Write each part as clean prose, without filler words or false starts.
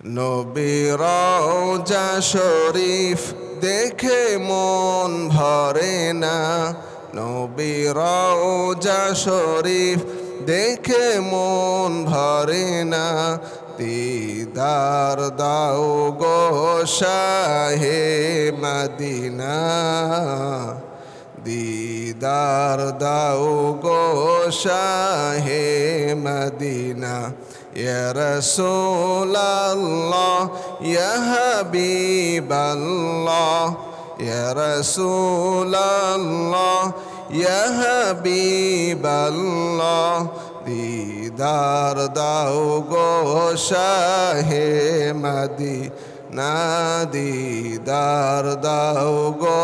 নবীর রওজা শরীফ দেখে মন ভরে না, নবীর রওজা শরীফ দেখে মন ভরে না। দিদার দাও গো শাহে মদিনা, দিদার দাও গো শাহে মদিনা। ইয়া রাসূলাল্লাহ ইয়া হাবিবাল্লাহ, ইয়া রাসূলাল্লাহ ইয়া হাবিবাল্লাহ। দিদার দাও গো শাহে মদিনা, দিদার দাও গো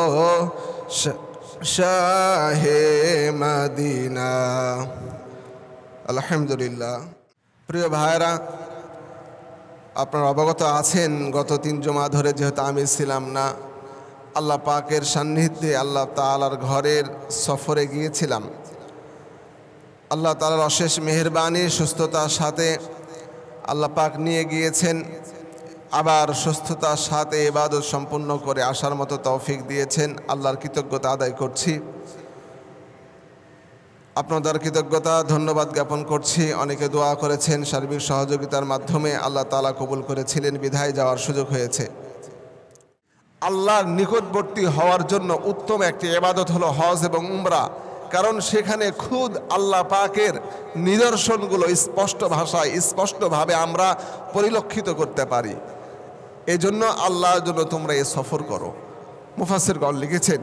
শাহে মদিনা। আলহামদুলিল্লাহ। প্রিয় ভাইরা, আপনারা অবগত আছেন গত 3 জুমা ধরে যেহেতু আমি ছিলাম না, আল্লাহ পাকের সান্নিধ্যে আল্লাহ তাআলার ঘরের সফরে গিয়েছিলাম। আল্লাহ তাআলার অশেষ মেহেরবানি, সুস্থতার সাথে আল্লাহ পাক নিয়ে গিয়েছেন, আবার সুস্থতার সাথে ইবাদত সম্পূর্ণ করে আসার মতো তৌফিক দিয়েছেন। আল্লাহর কৃতজ্ঞতা আদায় করছি, আপনাদের কৃতজ্ঞতা ধন্যবাদ জ্ঞাপন করছি। অনেকে দোয়া করেছেন, সার্বিক সহযোগিতার মাধ্যমে আল্লাহ তাআলা কবুল করেছিলেন, বিধায় যাওয়ার সুযোগ হয়েছে। আল্লাহর নিকটবর্তী হওয়ার জন্য উত্তম একটি ইবাদত হলো হজ এবং উমরা, কারণ সেখানে খুদ আল্লাহ পাকের নিদর্শনগুলো স্পষ্ট ভাষায় স্পষ্টভাবে আমরা পরিলক্ষিত করতে পারি। এই জন্য আল্লাহর জন্য তোমরা এ সফর করো, মুফাসসিরগণ লিখেছেন।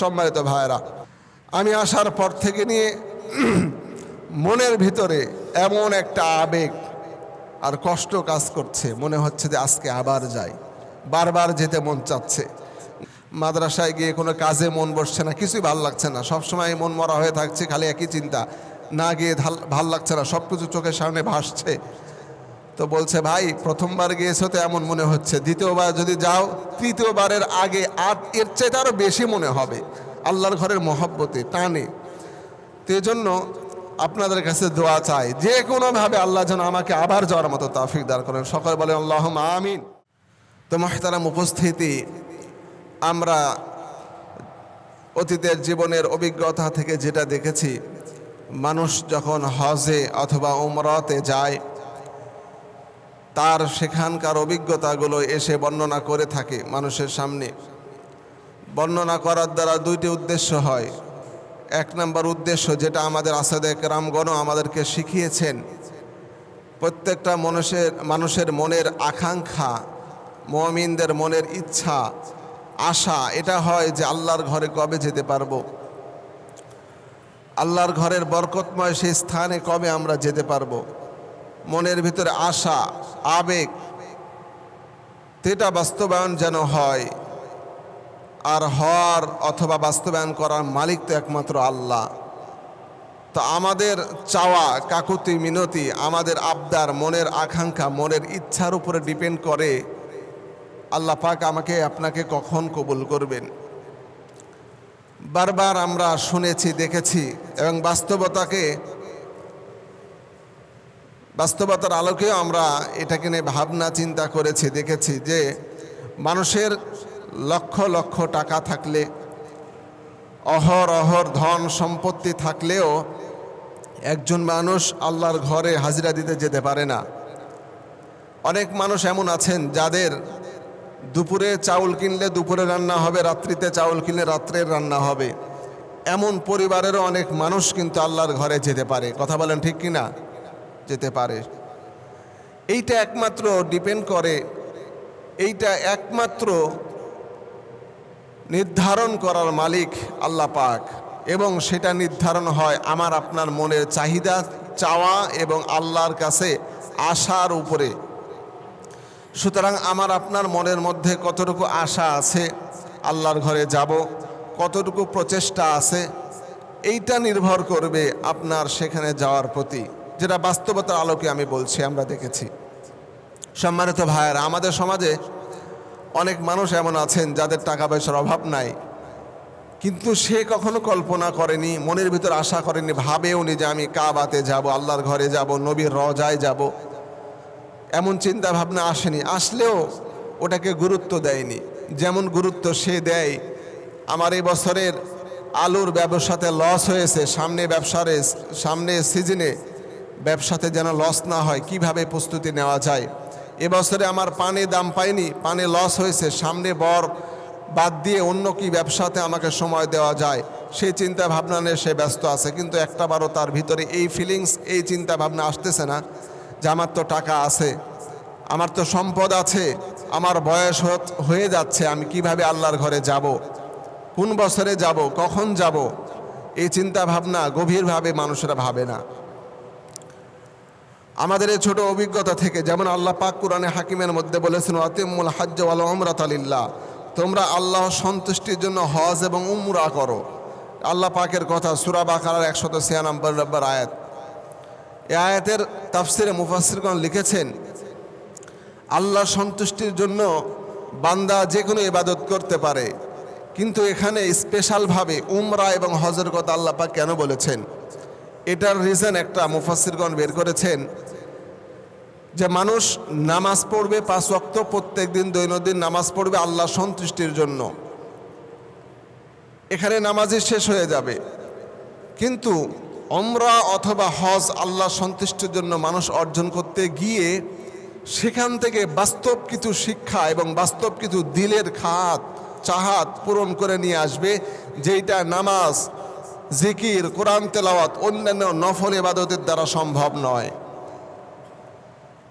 সম্মানিত ভাইরা, আমি আসার পর থেকে নিয়ে মনের ভিতরে এমন একটা আবেগ আর কষ্ট কাজ করছে, মনে হচ্ছে যে আজকে আবার যাই, বারবার যেতে মন চাচ্ছে। মাদ্রাসায় গিয়ে কোনো কাজে মন বসছে না, কিছুই ভাল লাগছে না, সবসময় মন মরা হয়ে থাকছে, খালি একই চিন্তা, না গিয়ে ভাল লাগছে না, সব কিছু চোখের সামনে ভাসছে। তো বলছে, ভাই প্রথমবার গিয়েছো তো এমন মনে হচ্ছে, দ্বিতীয়বার যদি যাও, তৃতীয়বারের আগে আর এর চাইতে আরও বেশি মনে হবে, আল্লাহর ঘরের মহব্বতে টানে। তো এই জন্য আপনাদের কাছে দোয়া চাই, যে কোনোভাবে আল্লাহ যেন আমাকে আবার যাওয়ার মতো তৌফিক দান করেন। সকলে বলেন আল্লাহুম্মা আমিন। তো মুহতারাম উপস্থিতি, আমরা অতীতের জীবনের অভিজ্ঞতা থেকে যেটা দেখেছি, মানুষ যখন হজে অথবা উমরাতে যায়, তার সেখানকার অভিজ্ঞতাগুলো এসে বর্ণনা করে থাকে মানুষের সামনে। বর্ণনা করার দ্বারা 2টি উদ্দেশ্য হয়। 1 নম্বর উদ্দেশ্য, যেটা আমাদের আসাদে কেরামগণ আমাদেরকে শিখিয়েছেন, প্রত্যেকটা মানুষের মনের আকাঙ্ক্ষা, মুমিনদের মনের ইচ্ছা, আশা, এটা হয় যে আল্লাহর ঘরে কবে যেতে পারবো, আল্লাহর ঘরের বরকতময় সেই স্থানে কবে আমরা যেতে পারবো। মনের ভিতরে আশা, আবেগ, এটা বাস্তবায়ন যেন হয়। আর হওয়ার অথবা বাস্তবায়ন করার মালিক তো একমাত্র আল্লাহ। তো আমাদের চাওয়া, কাকুতি মিনতি, আমাদের আবদার, মনের আকাঙ্ক্ষা, মনের ইচ্ছার উপরে ডিপেন্ড করে আল্লাহ পাক আমাকে আপনাকে কখন কবুল করবেন। বারবার আমরা শুনেছি, দেখেছি, এবং বাস্তবতার আলোকেও আমরা এটাকে নিয়ে ভাবনা চিন্তা করেছি, দেখেছি যে মানুষের লক্ষ লক্ষ টাকা থাকলে, অহর ধন সম্পত্তি থাকলেও একজন মানুষ আল্লাহর ঘরে হাজিরা দিতে যেতে পারে না। অনেক মানুষ এমন আছেন যাদের দুপুরে চাউল কিনলে দুপুরে রান্না হবে, রাত্রিতে চাউল কিনলে রাত্রের রান্না হবে। এমন পরিবারেরও অনেক মানুষ কিন্তু আল্লাহর ঘরে যেতে পারে। কথা বলেন ঠিক কিনা? যেতে পারে। এইটা একমাত্র ডিপেন্ড করে, এইটা একমাত্র নির্ধারণ করার মালিক আল্লাহ পাক, এবং সেটা নির্ধারণ হয় আমার আপনার মনের চাহিদা, চাওয়া এবং আল্লাহর কাছে আশার উপরে। সুতরাং আমার আপনার মনের মধ্যে কতটুকু আশা আছে আল্লাহর ঘরে যাব, কতটুকু প্রচেষ্টা আছে, এইটা নির্ভর করবে আপনার সেখানে যাওয়ার প্রতি, যেটা বাস্তবতার আলোকে আমি বলছি, আমরা দেখেছি। সম্মানিত ভাইয়েরা, আমাদের সমাজে অনেক মানুষ এমন আছেন যাদের টাকা পয়সার অভাব নাই, কিন্তু সে কখনো কল্পনা করেনি, মনের ভিতর আশা করেনি, ভাবেও নি যে আমি কাবাতে যাব, আল্লাহর ঘরে যাব, নবীর রওজায় যাব। এমন চিন্তা ভাবনা আসেনি, আসলেও ওটাকে গুরুত্ব দেয়নি। যেমন গুরুত্ব সে দেয় আমার এই বছরের আলুর ব্যবসাতে লস হয়েছে, সামনে সিজনে ব্যবসাতে যেন লস না হয়, কিভাবে প্রস্তুতি নেওয়া যায়। এবছরে আমার পানে দাম পাইনি, পানে লস হয়েছে, সামনে বর বাদ দিয়ে অন্য কি ব্যবসাতে আমাকে সময় দেওয়া যায়, সেই চিন্তা ভাবনা নিয়ে সে ব্যস্ত আছে। কিন্তু একটাবারও তার ভিতরে এই ফিলিংস, এই চিন্তা ভাবনা আসতেছে না যে আমার তো টাকা আছে, আমার তো সম্পদ আছে, আমার বয়স হয়ে যাচ্ছে, আমি কিভাবে আল্লাহর ঘরে যাব, কোন বছরে যাব, কখন যাব, এই চিন্তা ভাবনা গভীরভাবে মানুষেরা ভাবে না। আমাদের এই ছোট অভিজ্ঞতা থেকে, যেমন আল্লাহ পাক কুরআনে হাকিমের মধ্যে বলেছেন আতিমুল হজ্জ ওয়াল উমরাতা লিল্লাহ, তোমরা আল্লাহর সন্তুষ্টির জন্য হজ এবং উমরা করো। আল্লাহ পাকের কথা, সূরা বাকারার 196 নম্বর আয়াত। এই আয়াতের তাফসিরে মুফাসসিরগণ লিখেছেন, আল্লাহর সন্তুষ্টির জন্য বান্দা যে কোনো ইবাদত করতে পারে, কিন্তু এখানে স্পেশালভাবে উমরা এবং হজের কথা আল্লাহ পাক কেন বলেছেন? এটার রিজন একটা মুফাসসিরগণ বের করেছেন যে মানুষ নামাজ পড়বে 5 ওয়াক্ত, প্রত্যেক দিন দৈনন্দিন নামাজ পড়বে আল্লাহর সন্তুষ্টির জন্য, এখানে নামাজই শেষ হয়ে যাবে। কিন্তু উমরা অথবা হজ আল্লাহর সন্তুষ্টির জন্য মানুষ অর্জন করতে গিয়ে সেখান থেকে বাস্তব কিছু শিক্ষা এবং বাস্তব কিছু দিলের চাহাত পূরণ করে নিয়ে আসবে, যেটা নামাজ, জিকির, কোরআন তেলাওয়াত, অন্যান্য নফল ইবাদতের দ্বারা সম্ভব নয়।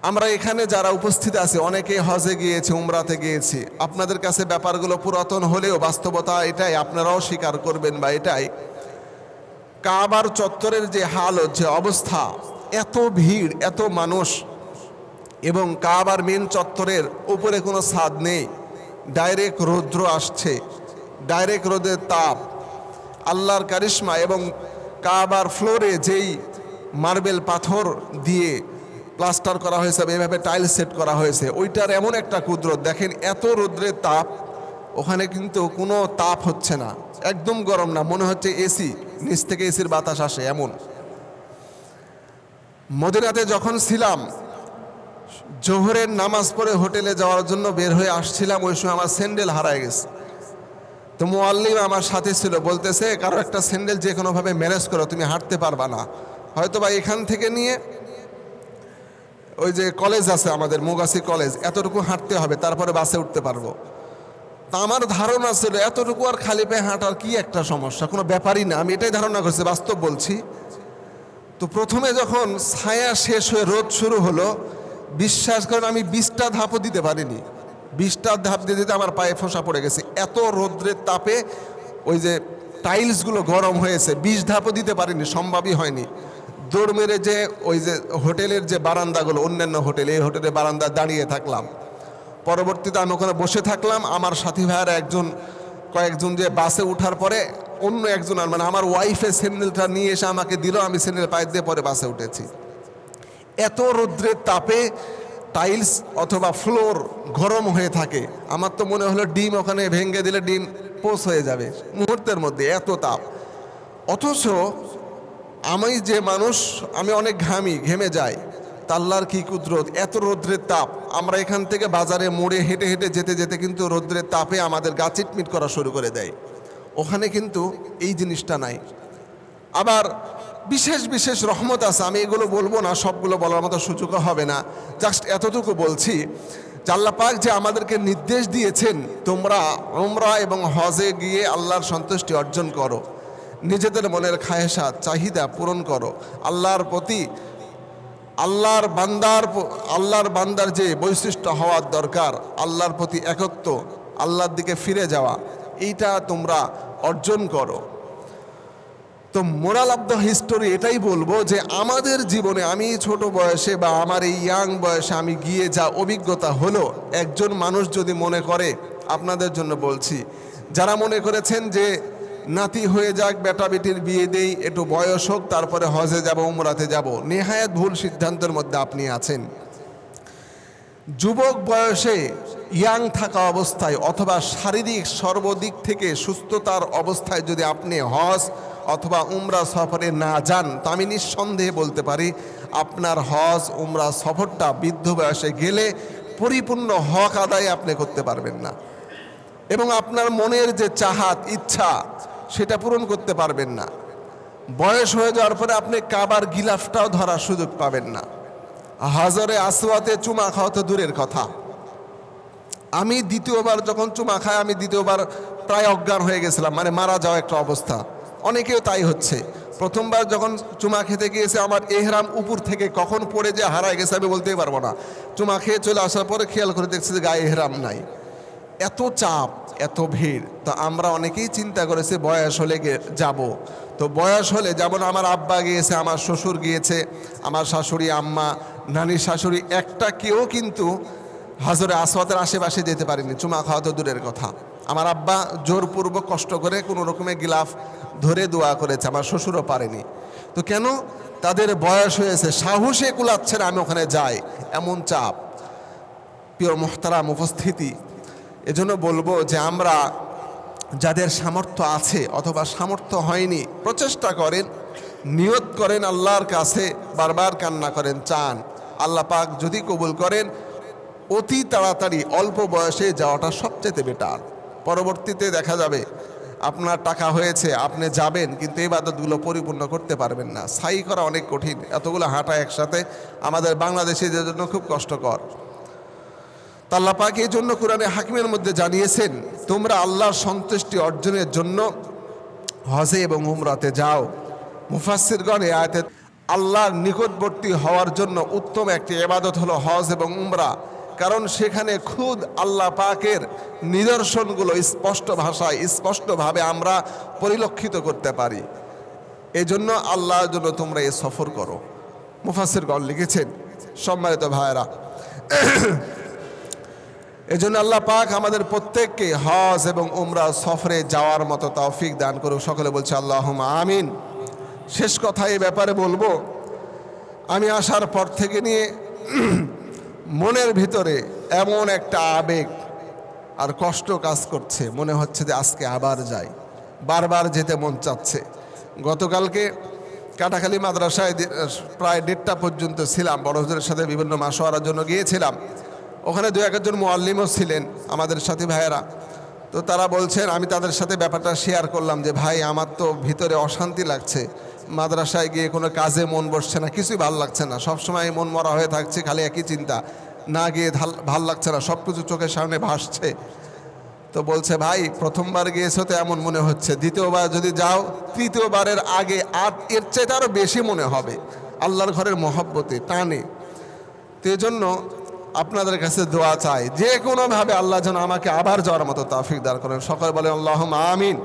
আমরা এখানে যারা উপস্থিত আছি অনেকে হজে গিয়েছি, উমরাতে গিয়েছি, আপনাদের কাছে ব্যাপারগুলো পুরাতন হলেও বাস্তবতা এটাই, আপনারাও স্বীকার করবেন বা এটাই, কাবার চত্বরের যে হালত, যে অবস্থা, এত ভিড়, এত মানুষ, এবং কাবার মেন চত্বরের উপরে কোনো ছাদ নেই, ডাইরেক্ট রৌদ্র আসছে, ডাইরেক্ট রোদের তাপ, আল্লাহর কারিশমা, এবং কাবার ফ্লোরে যেই মার্বেল পাথর দিয়ে প্লাস্টার করা হয়েছে, এভাবে টাইলস সেট করা হয়েছে, ওইটার এমন একটা কুদরত দেখেন, এত রৌদ্রের তাপ, ওখানে কিন্তু কোনো তাপ হচ্ছে না, একদম গরম না, মনে হচ্ছে এসি, নিচ থেকে এসির বাতাস আসে এমন। মদিনাতে যখন ছিলাম, জোহরের নামাজ পড়ে হোটেলে যাওয়ার জন্য বের হয়ে আসছিলাম, ওই সময় আমার স্যান্ডেল হারায় গেছে। তো মুআল্লিম আমার সাথে ছিল, বলতেছে কারো একটা স্যান্ডেল যে কোনোভাবে ম্যানেজ করো, তুমি হাঁটতে পারবা না, হয়তো বা এখান থেকে নিয়ে ওই যে কলেজ আছে আমাদের মুগাসি কলেজ, এতটুকু হাঁটতে হবে, তারপরে বাসে উঠতে পারবো। তা আমার ধারণা ছিল এতটুকু আর খালি পায়ে হাঁটার কি একটা সমস্যা, কোনো ব্যাপারই না, আমি এটাই ধারণা করছি, বাস্তব বলছি। তো প্রথমে যখন ছায়া শেষ হয়ে রোদ শুরু হলো, বিশ্বাস করেন আমি 20টা ধাপও দিতে পারিনি, 20টা ধাপ দিতে দিতে আমার পায়ে ফোঁসা পড়ে গেছে, এত রৌদ্রের তাপে ওই যে টাইলসগুলো গরম হয়েছে, 20 ধাপও দিতে পারিনি, সম্ভবই হয়নি। দৌড় মেরে যে ওই যে হোটেলের যে বারান্দাগুলো, অন্যান্য হোটেল, এই হোটেলের বারান্দা দাঁড়িয়ে থাকলাম। পরবর্তীতে আমি ওখানে বসে থাকলাম, আমার সাথী ভাইয়ের কয়েকজন যে বাসে উঠার পরে অন্য একজন, মানে আমার ওয়াইফের স্যান্ডেলটা নিয়ে এসে আমাকে দিল, আমি স্যান্ডেল পায়ে দিয়ে পরে বাসে উঠেছি। এত রৌদ্রের তাপে টাইলস অথবা ফ্লোর গরম হয়ে থাকে, আমার তো মনে হলো ডিম ওখানে ভেঙে দিলে ডিম পোষ হয়ে যাবে মুহূর্তের মধ্যে, এত তাপ। অথচ আমি যে মানুষ, আমি অনেক ঘেমে যাই, আল্লাহর কি কুদরত, এত রৌদ্রের তাপ, আমরা এখান থেকে বাজারে মোড়ে হেঁটে হেঁটে যেতে যেতে কিন্তু রৌদ্রের তাপে আমাদের গা চিটমিট করা শুরু করে দেয়। ওখানে কিন্তু এই জিনিসটা নাই। আবার বিশেষ বিশেষ রহমত আছে, আমি এগুলো বলবো না, সবগুলো বলার মতো সুযোগও হবে না, জাস্ট এতটুকু বলছি যে আল্লাহ পাক যে আমাদেরকে নির্দেশ দিয়েছেন, তোমরা উমরা এবং হজে গিয়ে আল্লাহর সন্তুষ্টি অর্জন করো, নিজেদের মনের খায়েশাত চাহিদা পূরণ করো, আল্লাহর প্রতি আল্লাহর বান্দার যে বৈশিষ্ট্য হওয়ার দরকার, আল্লাহর প্রতি একত্ব, আল্লাহর দিকে ফিরে যাওয়া, এইটা তোমরা অর্জন করো। তো মোরাল অফ দ্য হিস্টোরি এটাই বলবো যে আমাদের জীবনে, আমি ছোট বয়সে বা আমার এই ইয়াং বয়সে আমি গিয়ে যা অভিজ্ঞতা হলো, একজন মানুষ যদি মনে করে, আপনাদের জন্য বলছি, যারা মনে করেছেন যে নাতি হয়ে যাক, বেটা বেটির বিয়ে দেই, একটু বয়স হোক, তারপরে হজে যাব, উমরাতে যাব, নেহায়াত ভুল সিদ্ধান্তের মধ্যে আপনি আছেন। যুবক বয়সে ইয়াং থাকা অবস্থায় অথবা শারীরিক সর্বদিক থেকে সুস্থতার অবস্থায় যদি আপনি হজ অথবা উমরা সফরে না যান, তো আমি নিঃসন্দেহে বলতে পারি আপনার হজ উমরা সফরটা বৃদ্ধ বয়সে গেলে পরিপূর্ণ হক আদায় আপনি করতে পারবেন না, এবং আপনার মনের যে চাহাত ইচ্ছা সেটা পূরণ করতে পারবেন না। বয়স হয়ে যাওয়ার পরে আপনি কাবার গিলাফটাও ধরার সুযোগ পাবেন না। হাজরে আসওয়াতে চুমা খাওয়া তো দূরের কথা, আমি দ্বিতীয়বার যখন চুমা খাই আমি দ্বিতীয়বার প্রায় অজ্ঞান হয়ে গেছিলাম, মানে মারা যাওয়া একটা অবস্থা। অনেকেও তাই হচ্ছে। প্রথমবার যখন চুমা খেতে গিয়েছে আমার এহরাম উপর থেকে কখন পড়ে যে হারায় গেছে আমি বলতেই পারবো না। চুমা খেয়ে চলে আসার পরে খেয়াল করে দেখছি যে গায়ে এহরাম নাই। এত চাপ, এত ভিড়, তো আমরা অনেকেই চিন্তা করেছি বয়স হলে যাব। তো বয়স হলে যেমন আমার আব্বা গিয়েছে, আমার শ্বশুর গিয়েছে, আমার শাশুড়ি আম্মা, নানির শাশুড়ি, একটা কেউ কিন্তু হাজরে আসওয়াদের আশেপাশে যেতে পারেনি, চুমা খাওয়া তো দূরের কথা। আমার আব্বা জোরপূর্বক কষ্ট করে কোনো রকমের গিলাফ ধরে দোয়া করেছে, আমার শ্বশুরও পারেনি। তো কেন? তাদের বয়স হয়েছে, সাহসে কুলাচ্ছে না আমি ওখানে যাই, এমন চাপ। প্রিয় মুহতারাম উপস্থিতি, এজন্য বলবো যে আমরা যাদের সামর্থ্য আছে অথবা সামর্থ্য হয়নি, প্রচেষ্টা করেন, নিয়ত করেন আল্লাহর কাছে, বারবার কান্না করেন, চান আল্লাহ পাক যদি কবুল করেন অতি তাড়াতাড়ি অল্প বয়সে যাওয়াটা সবচেয়ে বেটার। পরবর্তীতে দেখা যাবে আপনার টাকা হয়েছে, আপনি যাবেন, কিন্তু এই ইবাদতগুলো পরিপূর্ণ করতে পারবেন না। সাই করা অনেক কঠিন, এতগুলো হাঁটা একসাথে আমাদের বাংলাদেশিদের জন্য খুব কষ্টকর। আল্লাহ পাক এই জন্য কোরআনে হাকিমের মধ্যে জানিয়েছেন, তোমরা আল্লাহর সন্তুষ্টি অর্জনের জন্য হজে এবং উমরাতে যাও। মুফাসসিরগণ এই আয়াতে আল্লাহর নিকটবর্তী হওয়ার জন্য উত্তম একটি ইবাদত হলো হজ এবং উমরা, কারণ সেখানে খুদ আল্লাহ পাকের নিদর্শনগুলো স্পষ্ট ভাষায় স্পষ্টভাবে আমরা পরিলক্ষিত করতে পারি। এই জন্য আল্লাহর জন্য তোমরা এই সফর করো। মুফাসসিরগণ লিখেছেন, সম্মানিত ভাইয়েরা, এজন্য আল্লাহ পাক আমাদের প্রত্যেককে হজ এবং উমরা সফরে যাওয়ার মতো তৌফিক দান করুক। সকলে বলছে আল্লাহুম্মা আমিন। শেষ কথা এই ব্যাপারে বলবো, আমি আসার পর থেকে নিয়ে মনের ভিতরে এমন একটা আবেগ আর কষ্ট কাজ করছে, মনে হচ্ছে যে আজকে আবার যাই, বারবার যেতে মন চাচ্ছে। গতকালকে কাটাখালী মাদ্রাসায় প্রায় 1:30টা পর্যন্ত ছিলাম, বড় হুজুরের সাথে বিভিন্ন মাশওয়ারার জন্য গিয়েছিলাম। ওখানে 2-1 জন মুআল্লিমও ছিলেন আমাদের সাথী ভাইয়েরা। তো তারা বলছেন, আমি তাদের সাথে ব্যাপারটা শেয়ার করলাম যে ভাই আমার তো ভিতরে অশান্তি লাগছে, মাদ্রাসায় গিয়ে কোনো কাজে মন বসছে না, কিছুই ভাল লাগছে না, সবসময় মন মরা হয়ে থাকছে, খালি একই চিন্তা, না গিয়ে ভাল লাগছে না, সব কিছু চোখের সামনে ভাসছে। তো বলছে ভাই প্রথমবার গিয়েছো তো এমন মনে হচ্ছে, দ্বিতীয়বার যদি যাও তৃতীয়বারের আগে আর এর চাইতে আরও বেশি মনে হবে, আল্লাহর ঘরের মহব্বতে টানে। তো এই জন্য আপনাদের কাছে দোয়া চাই, যে কোনোভাবে আল্লাহ যেন আমাকে আবার যাওয়ার মতো তৌফিক দান করেন। সকলে বলেন আল্লাহুম্মা আমিন।